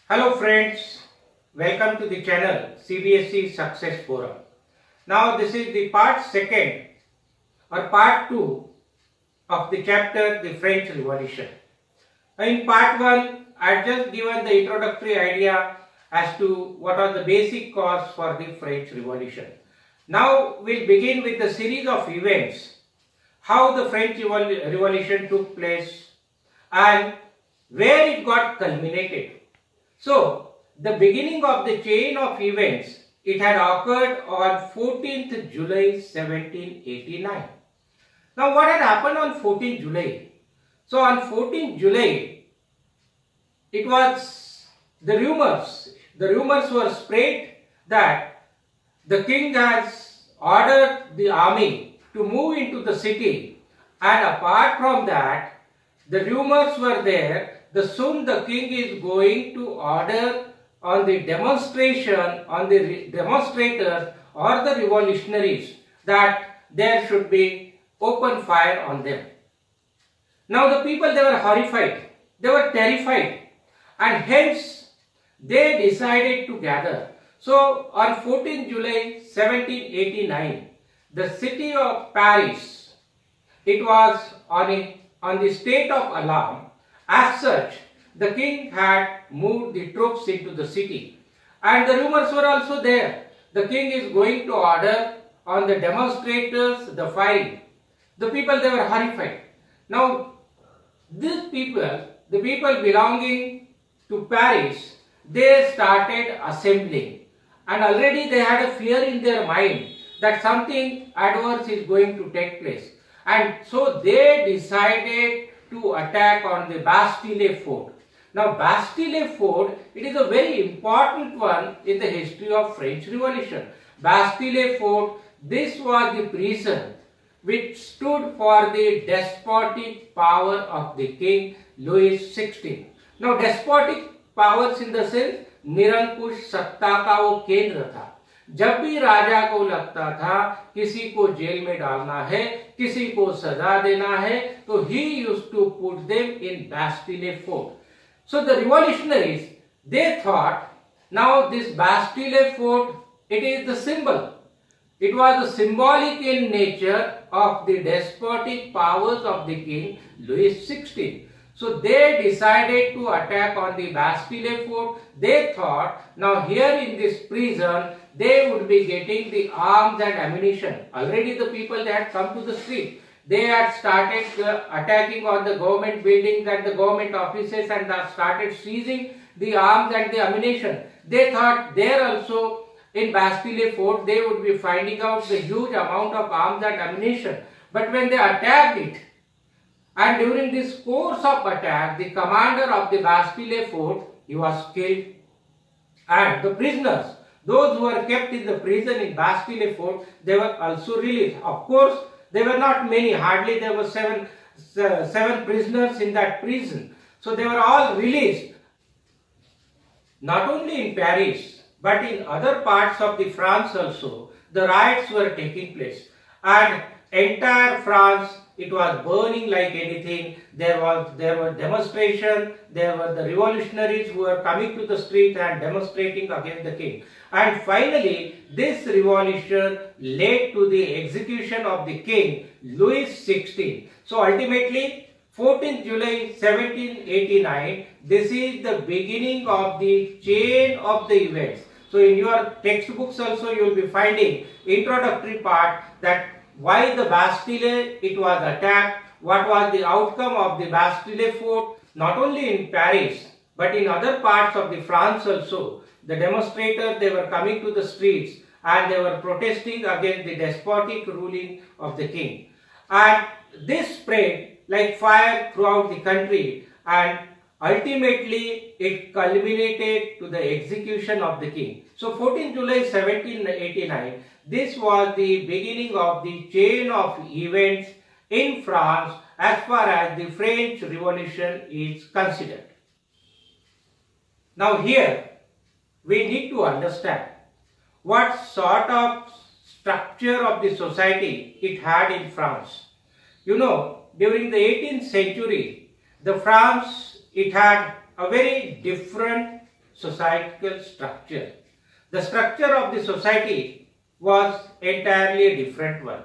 Hello friends, welcome to the channel CBSE Success Forum. Now this is the part 2 or part 2 of the chapter The French Revolution. In part 1, I had just given the introductory idea as to what are the basic cause for the French Revolution. Now we'll begin with the series of events, how the French Revolution took place and where it got culminated. So, the beginning of the chain of events, it had occurred on 14th July 1789. Now, what had happened on 14th July? So, on 14th July, it was the rumors were spread that the king has ordered the army to move into the city, and apart from that, the rumors were there that soon the king is going to order on the demonstrators or the revolutionaries that there should be open fire on them. Now the people, they were horrified, they were terrified, and hence they decided to gather. So on 14 July 1789, the city of Paris, it was on the state of alarm. As such, the king had moved the troops into the city, and the rumors were also there. The king is going to order on the demonstrators the firing. The people, they were horrified. Now, these people, the people belonging to Paris, they started assembling, and already they had a fear in their mind that something adverse is going to take place, and so they decided to attack on the Bastille Fort. Now Bastille Fort, it is a very important one in the history of French Revolution. Bastille Fort, this was the prison which stood for the despotic power of the king Louis XVI. Now despotic powers in the sense, निरंकुश सत्ता का वो केंद्र था. जब भी राजा को लगता था किसी को जेल में डालना है, किसी को सजा देना है, तो he used to put them in Bastille Fort. So the revolutionaries, they thought, now this Bastille Fort, it is the symbol. It was symbolic in nature of the despotic powers of the king Louis XVI. So they decided to attack on the Bastille Fort. They thought, now here in this prison, they would be getting the arms and ammunition. Already the people, they had come to the street. They had started attacking on the government buildings and the government offices, and started seizing the arms and the ammunition. They thought there also in Bastille Fort, they would be finding out the huge amount of arms and ammunition. But when they attacked it, and during this course of attack, the commander of the Bastille Fort, he was killed, and the prisoners, those who were kept in the prison in Bastille Fort, they were also released. Of course, there were not many, hardly there were seven prisoners in that prison. So they were all released. Not only in Paris, but in other parts of the France also, the riots were taking place. And entire France, it was burning like anything. There were demonstrations, there were the revolutionaries who were coming to the street and demonstrating against the king. And finally, this revolution led to the execution of the king Louis XVI. So ultimately, 14th July 1789, this is the beginning of the chain of the events. So in your textbooks also you will be finding introductory part that why the Bastille, it was attacked, what was the outcome of the Bastille Fort, not only in Paris, but in other parts of the France also. The demonstrators, they were coming to the streets and they were protesting against the despotic ruling of the king. And this spread like fire throughout the country, and ultimately it culminated to the execution of the king. So 14 July 1789, this was the beginning of the chain of events in France as far as the French Revolution is considered. Now here we need to understand what sort of structure of the society it had in France. You know, during the 18th century, the France, it had a very different societal structure. The structure of the society was entirely a different one.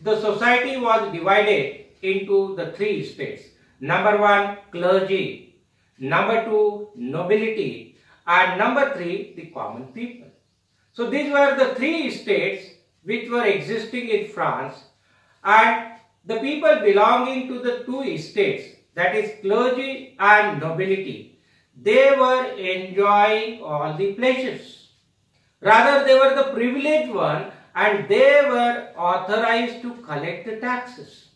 The society was divided into the three states. Number one, clergy. Number two, nobility. And number three, the common people. So these were the three states which were existing in France, and the people belonging to the two estates, that is clergy and nobility, they were enjoying all the pleasures. Rather, they were the privileged one, and they were authorized to collect the taxes.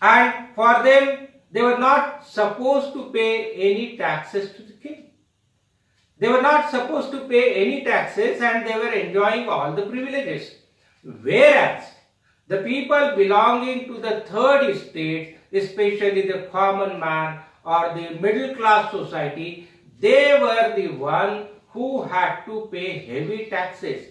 And for them, they were not supposed to pay any taxes to the king. They were not supposed to pay any taxes, and they were enjoying all the privileges. Whereas the people belonging to the third estate, especially the common man or the middle class society, they were the one who had to pay heavy taxes.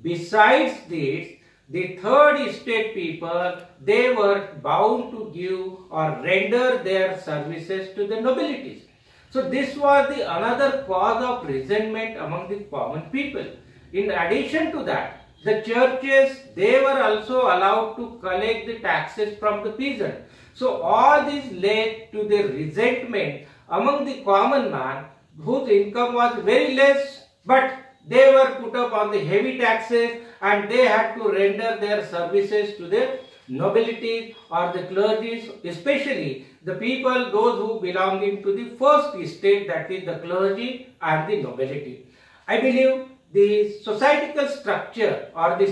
Besides this, the third estate people, they were bound to give or render their services to the nobilities. So this was the another cause of resentment among the common people. In addition to that, the churches, they were also allowed to collect the taxes from the peasant. So all this led to the resentment among the common man, whose income was very less, but they were put up on the heavy taxes, and they had to render their services to the nobility or the clergy, especially the people, those who belonging to the first estate, that is the clergy and the nobility. I believe the societal structure or the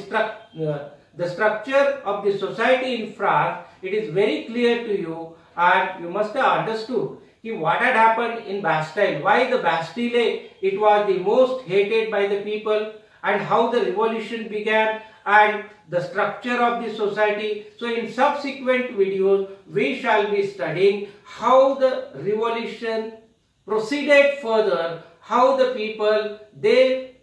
structure of the society in France, it is very clear to you, and you must have understood what had happened in Bastille, why the Bastille, it was the most hated by the people, and how the revolution began, and the structure of the society. So in subsequent videos, we shall be studying how the revolution proceeded further, how the people, they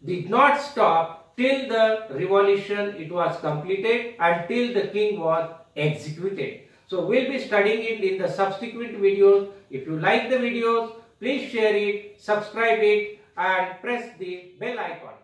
did not stop till the revolution it was completed and till the king was executed. So we'll be studying it in the subsequent videos. If you like the videos, please share it, subscribe it, and press the bell icon.